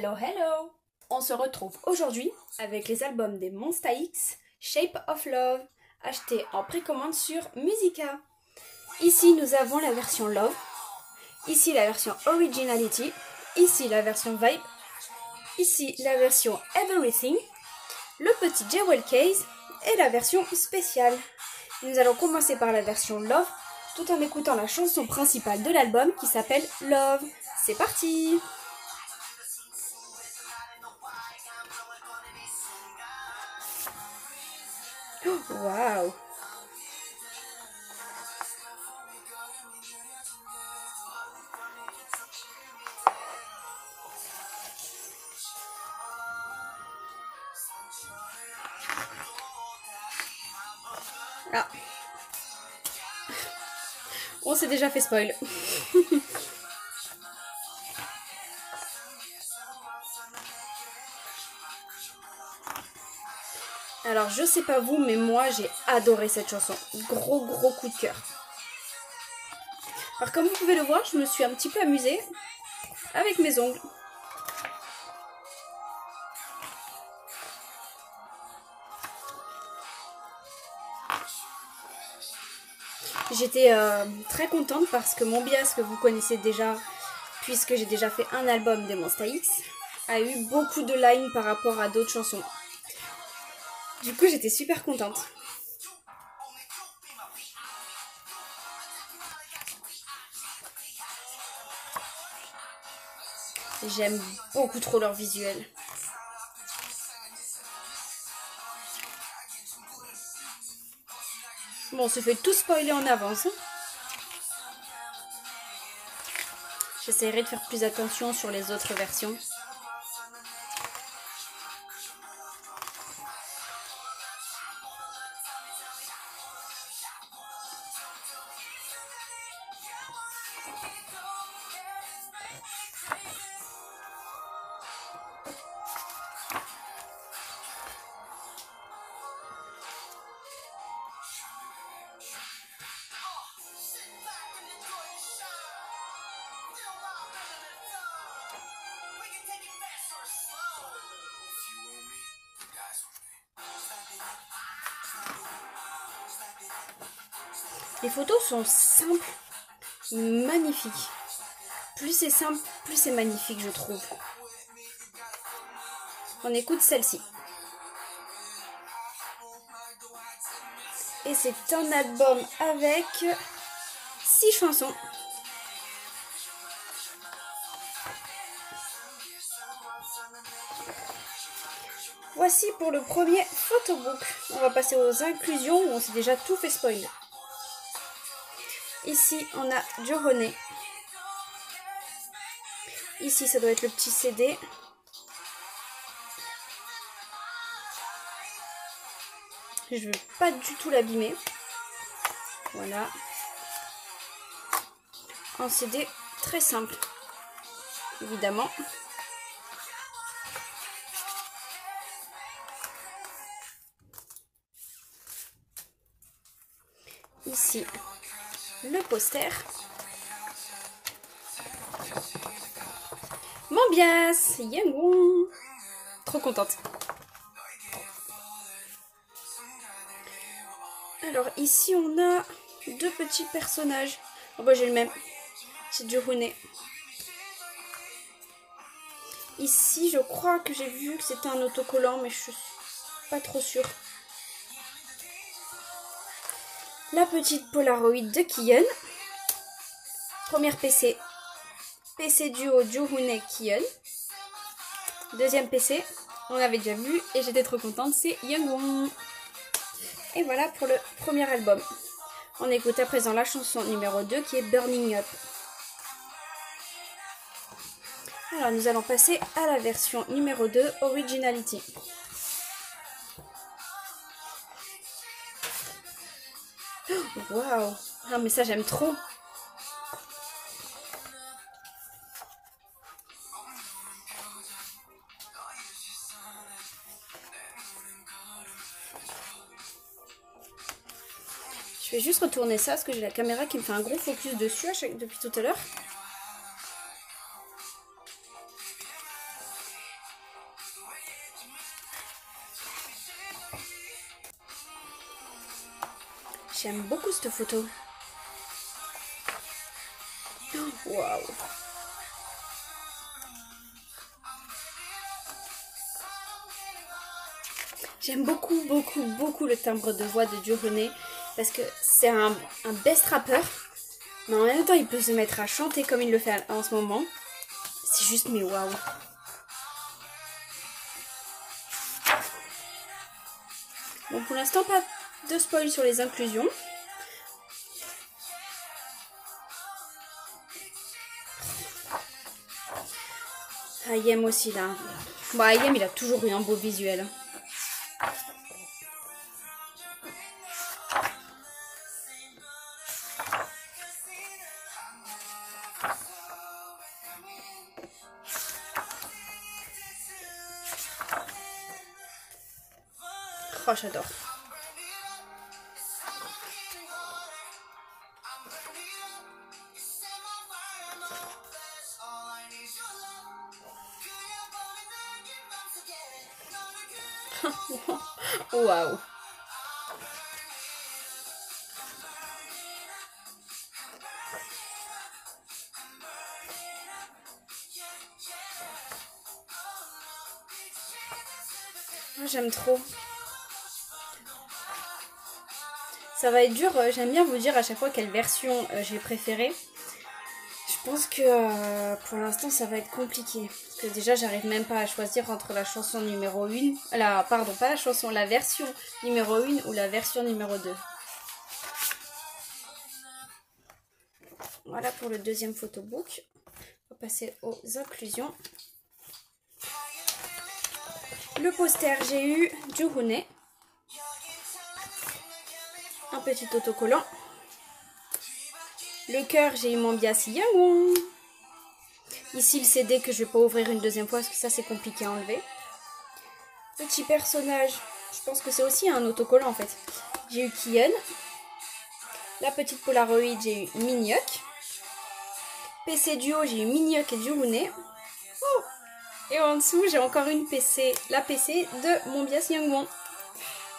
Hello, hello! On se retrouve aujourd'hui avec les albums des Monsta X, Shape of Love, achetés en précommande sur Musica. Ici, nous avons la version Love, ici la version Originality, ici la version Vibe, ici la version Everything, le petit Jewel Case et la version spéciale. Nous allons commencer par la version Love, tout en écoutant la chanson principale de l'album qui s'appelle Love. C'est parti! Waouh! Ah. On s'est déjà fait spoil. Alors je sais pas vous, mais moi j'ai adoré cette chanson. Gros coup de cœur. Alors comme vous pouvez le voir, je me suis un petit peu amusée avec mes ongles. J'étais très contente parce que mon bias, que vous connaissez déjà, puisque j'ai déjà fait un album des Monsta X, a eu beaucoup de lines par rapport à d'autres chansons. Du coup, j'étais super contente. J'aime beaucoup trop leur visuel. Bon, on se fait tout spoiler en avance. Hein. J'essaierai de faire plus attention sur les autres versions. Les photos sont simples, magnifiques. Plus c'est simple, plus c'est magnifique, je trouve. On écoute celle-ci. Et c'est un album avec 6 chansons. Voici pour le premier photobook. On va passer aux inclusions où on s'est déjà tout fait spoil. Ici, on a Johone. Ici, ça doit être le petit CD. Je ne veux pas du tout l'abîmer. Voilà. Un CD très simple, évidemment. Ici, le poster. Mon bias, Yangon. Trop contente. Alors ici on a 2 petits personnages. Oh bah j'ai le même. C'est Johone. Ici je crois que j'ai vu que c'était un autocollant, mais je suis pas trop sûre. La petite Polaroid de Kihyun. Première PC. PC duo Johone Kihyun. Deuxième PC. On avait déjà vu et j'étais trop contente. C'est Yangon. Et voilà pour le premier album. On écoute à présent la chanson numéro 2 qui est Burning Up. Alors nous allons passer à la version numéro 2, Originality. Waouh! Ah mais ça j'aime trop! Je vais juste retourner ça parce que j'ai la caméra qui me fait un gros focus dessus depuis tout à l'heure. J'aime beaucoup cette photo. Waouh. J'aime beaucoup, beaucoup, beaucoup le timbre de voix de Jurune parce que c'est un best rappeur, mais en même temps il peut se mettre à chanter comme il le fait en ce moment. C'est juste mais waouh. Bon, pour l'instant pas de spoil sur les inclusions. Ayem aussi là. Bon, Ayem il a toujours eu un beau visuel. Oh, j'adore. Waouh. J'aime trop. Ça va être dur, j'aime bien vous dire à chaque fois quelle version j'ai préférée. Je pense que pour l'instant ça va être compliqué. Parce que déjà j'arrive même pas à choisir entre la chanson numéro 1. Pardon, pas la chanson, la version numéro 1 ou la version numéro 2. Voilà pour le deuxième photobook. On va passer aux inclusions. Le poster, j'ai eu Jurune. Un petit autocollant. Le cœur, j'ai eu Mombias Yangwon. Ici, le CD que je vais pas ouvrir une deuxième fois parce que ça, c'est compliqué à enlever. Petit personnage. Je pense que c'est aussi un autocollant en fait. J'ai eu Kion. La petite Polaroid, j'ai eu Minhyuk. PC duo, j'ai eu Minhyuk et Jurune. Oh, et en dessous, j'ai encore une PC, la PC de Mombias Yangwon.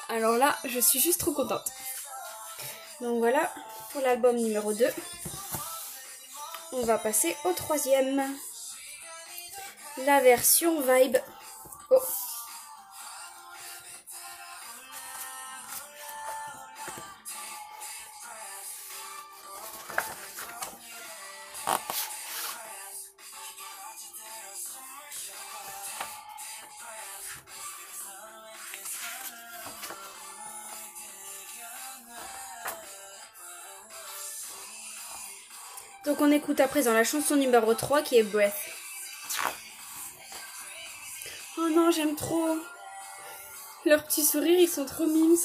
Alors là, je suis juste trop contente. Donc voilà pour l'album numéro 2. On va passer au troisième. La version Vibe. Oh. Donc on écoute à présent la chanson numéro 3 qui est Breath. Oh non, j'aime trop. Leurs petits sourires, ils sont trop mimes.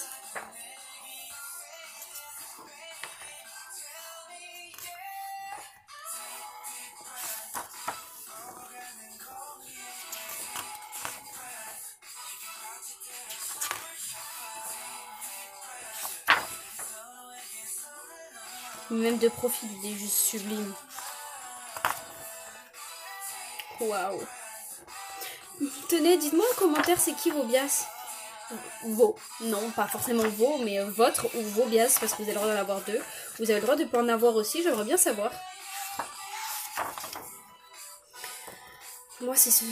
Même de profil, il est juste sublime. Waouh. Tenez, dites-moi en commentaire c'est qui vos bias. Vos. Non, pas forcément vos, mais votre ou vos bias, parce que vous avez le droit d'en avoir deux. Vous avez le droit de ne pas en avoir aussi, j'aimerais bien savoir. Moi, c'est ce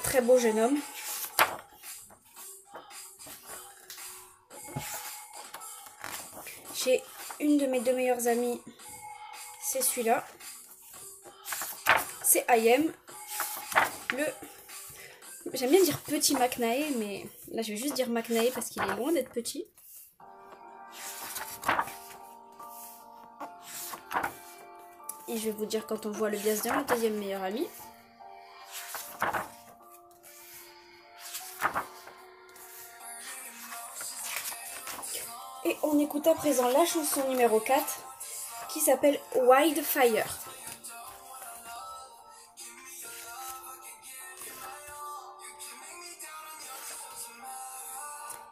très beau jeune homme. J'ai une de mes deux meilleures amies, c'est celui-là. C'est Ayem. J'aime bien dire petit Macnae, mais là je vais juste dire Macnae parce qu'il est loin d'être petit. Et je vais vous dire quand on voit le bias de ma deuxième meilleure amie. Et on écoute à présent la chanson numéro 4 qui s'appelle Wildfire.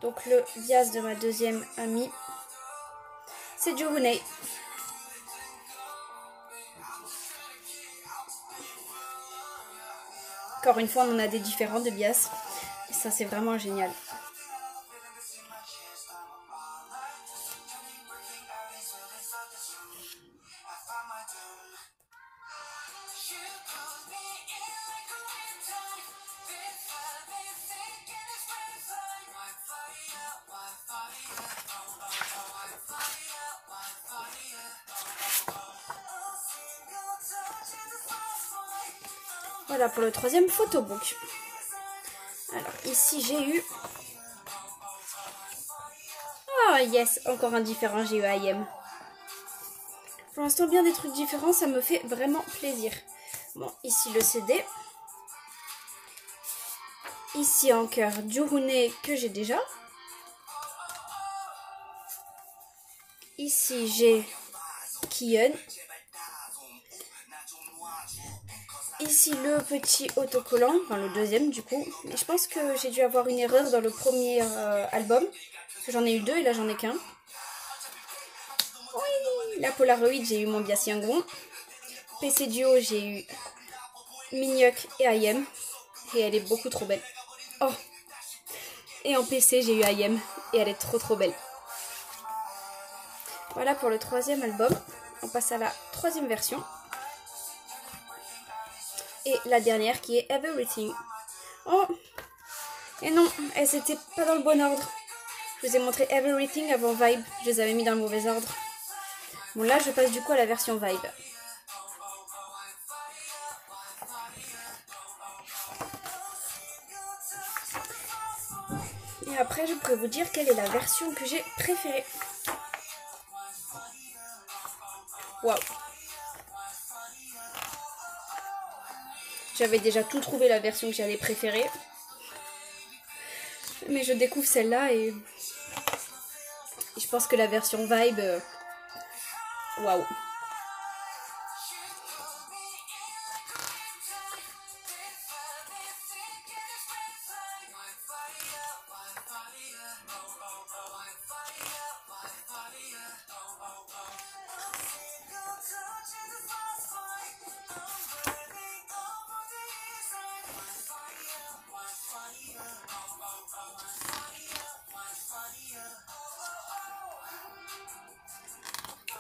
Donc le bias de ma deuxième amie, c'est Jurune. Encore une fois, on en a des différents de bias. Et ça, c'est vraiment génial. Voilà pour le troisième photobook. Alors ici j'ai eu... Ah yes, encore un différent, j'ai eu IM. Pour l'instant bien des trucs différents, ça me fait vraiment plaisir. Bon, ici le CD. Ici en cœur Joohoon que j'ai déjà. Ici j'ai Kihyun. Ici le petit autocollant, enfin le deuxième du coup. Mais je pense que j'ai dû avoir une erreur dans le premier album. Parce que j'en ai eu deux et là j'en ai qu'un. Oui, la Polaroid j'ai eu mon Bias Yangon. PC Duo j'ai eu Minhyuk et IM. Et elle est beaucoup trop belle. Oh. Et en PC j'ai eu IM. Et elle est trop belle. Voilà pour le troisième album. On passe à la troisième version. Et la dernière qui est Everything. Oh. Et non, elles étaient pas dans le bon ordre. Je vous ai montré Everything avant Vibe. Je les avais mis dans le mauvais ordre. Bon là je passe du coup à la version Vibe. Et après je pourrais vous dire quelle est la version que j'ai préférée. Waouh. J'avais déjà tout trouvé la version que j'allais préférer. Mais je découvre celle-là et je pense que la version Vibe... Waouh.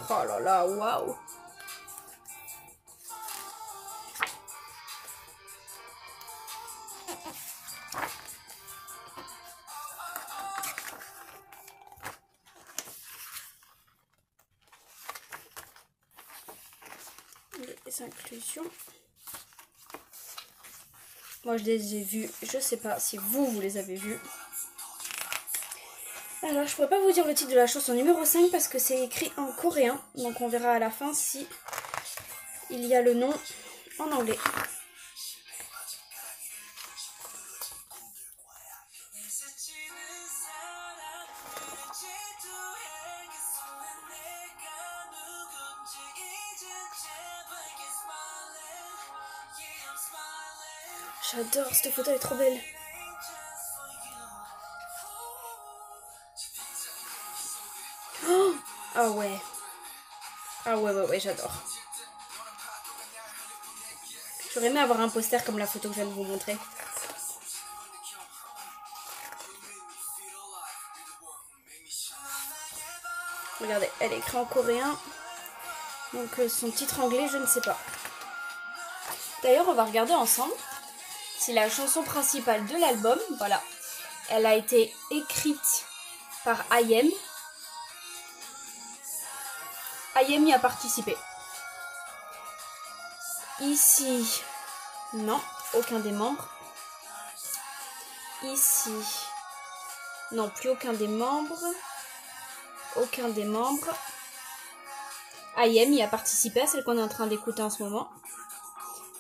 Oh là là, waouh. Les inclusions. Moi je les ai vues, je sais pas si vous les avez vues. Alors je pourrais pas vous dire le titre de la chanson numéro 5 parce que c'est écrit en coréen. Donc on verra à la fin si il y a le nom en anglais. J'adore, cette photo est trop belle. Oh, ah ouais. Ah ouais, j'adore. J'aurais aimé avoir un poster comme la photo que je viens de vous montrer. Regardez, elle est écrite en coréen. Donc son titre anglais, je ne sais pas. D'ailleurs, on va regarder ensemble. C'est la chanson principale de l'album. Voilà. Elle a été écrite par IM. IM y a participé. Ici, non, aucun des membres. Ici, non, plus aucun des membres. Aucun des membres. IM y a participé à celle qu'on est en train d'écouter en ce moment.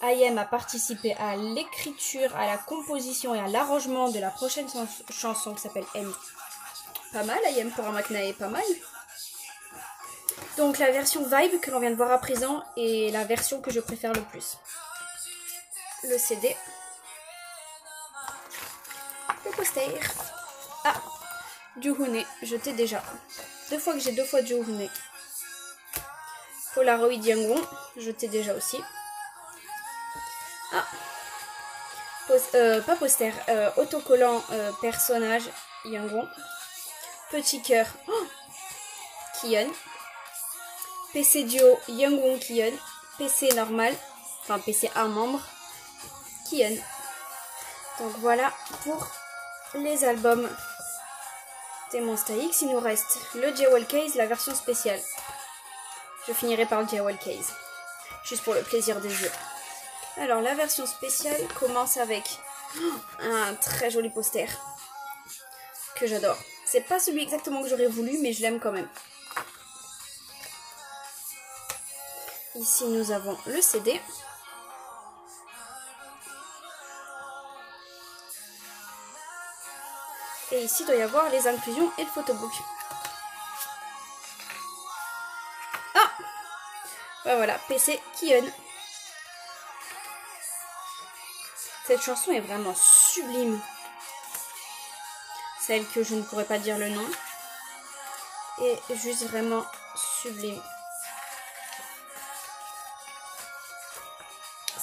IM a participé à l'écriture, à la composition et à l'arrangement de la prochaine chanson qui s'appelle M. Pas mal, IM pour un McNae, pas mal. Donc la version Vibe que l'on vient de voir à présent est la version que je préfère le plus. Le CD. Le poster. Ah, Joohoon, je t'ai déjà. Deux fois que j'ai deux fois Joohoon. Polaroid Yangon, je t'ai déjà aussi. Ah, pas poster, autocollant personnage Yangon. Petit cœur, oh, Kihyun. PC Duo Yangon Kihyun. PC normal, enfin PC un membre, Kion. Donc voilà pour les albums des Monsta X. Il nous reste le Jewel Case, la version spéciale. Je finirai par le Jewel Case, juste pour le plaisir des yeux. Alors la version spéciale commence avec un très joli poster que j'adore. C'est pas celui exactement que j'aurais voulu, mais je l'aime quand même. Ici nous avons le CD. Et ici il doit y avoir les inclusions et le photobook. Ah, ben voilà, PC Kion. Cette chanson est vraiment sublime. Celle que je ne pourrais pas dire le nom. Est juste vraiment sublime.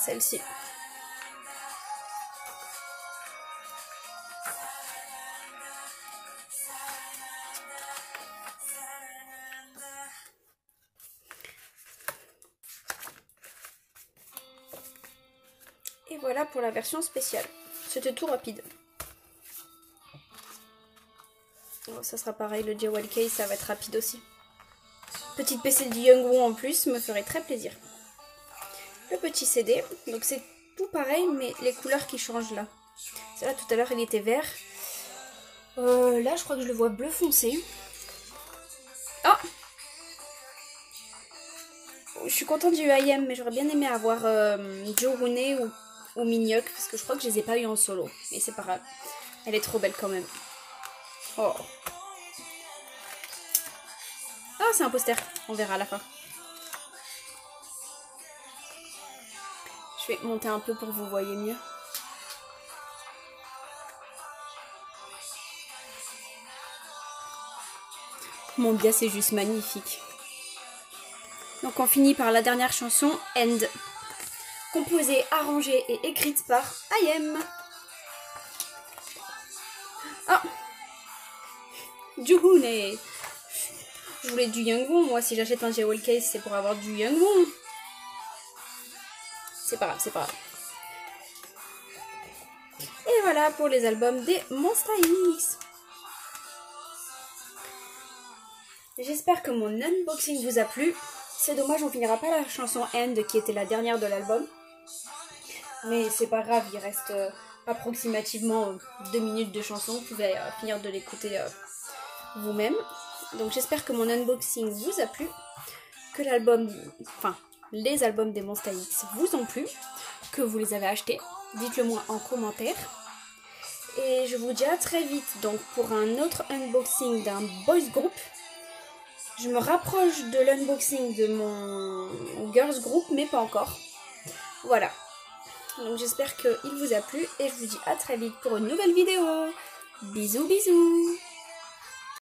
Celle-ci. Et voilà pour la version spéciale. C'était tout rapide. Oh, ça sera pareil, le Jewel Case, ça va être rapide aussi. Petite PC de Youngwoo en plus, me ferait très plaisir. Le petit CD, donc c'est tout pareil, mais les couleurs qui changent là. Là, tout à l'heure, il était vert. Là, je crois que je le vois bleu foncé. Oh, je suis contente du IM, mais j'aurais bien aimé avoir Jo Hoon ou Minhyuk, parce que je crois que je les ai pas eu en solo. Mais c'est pas grave. Elle est trop belle quand même. Oh. Ah, c'est un poster. On verra à la fin. Je vais monter un peu pour que vous voyez mieux. Mon Dieu, c'est juste magnifique. Donc on finit par la dernière chanson, End. Composée, arrangée et écrite par IM. Ah, Juhoon. Je voulais du Youngwoo. Moi, si j'achète un Jewel Case, c'est pour avoir du Youngwoo. C'est pas grave, c'est pas grave. Et voilà pour les albums des Monsta X. J'espère que mon unboxing vous a plu. C'est dommage, on finira pas la chanson End qui était la dernière de l'album. Mais c'est pas grave, il reste approximativement 2 minutes de chanson. Vous pouvez finir de l'écouter vous-même. Donc j'espère que mon unboxing vous a plu. Que l'album, enfin les albums des Monsta X vous ont plu. Que vous les avez achetés. Dites-le moi en commentaire. Et je vous dis à très vite donc pour un autre unboxing d'un boys group. Je me rapproche de l'unboxing de mon girls group, mais pas encore. Voilà. Donc j'espère qu'il vous a plu et je vous dis à très vite pour une nouvelle vidéo. Bisous bisous.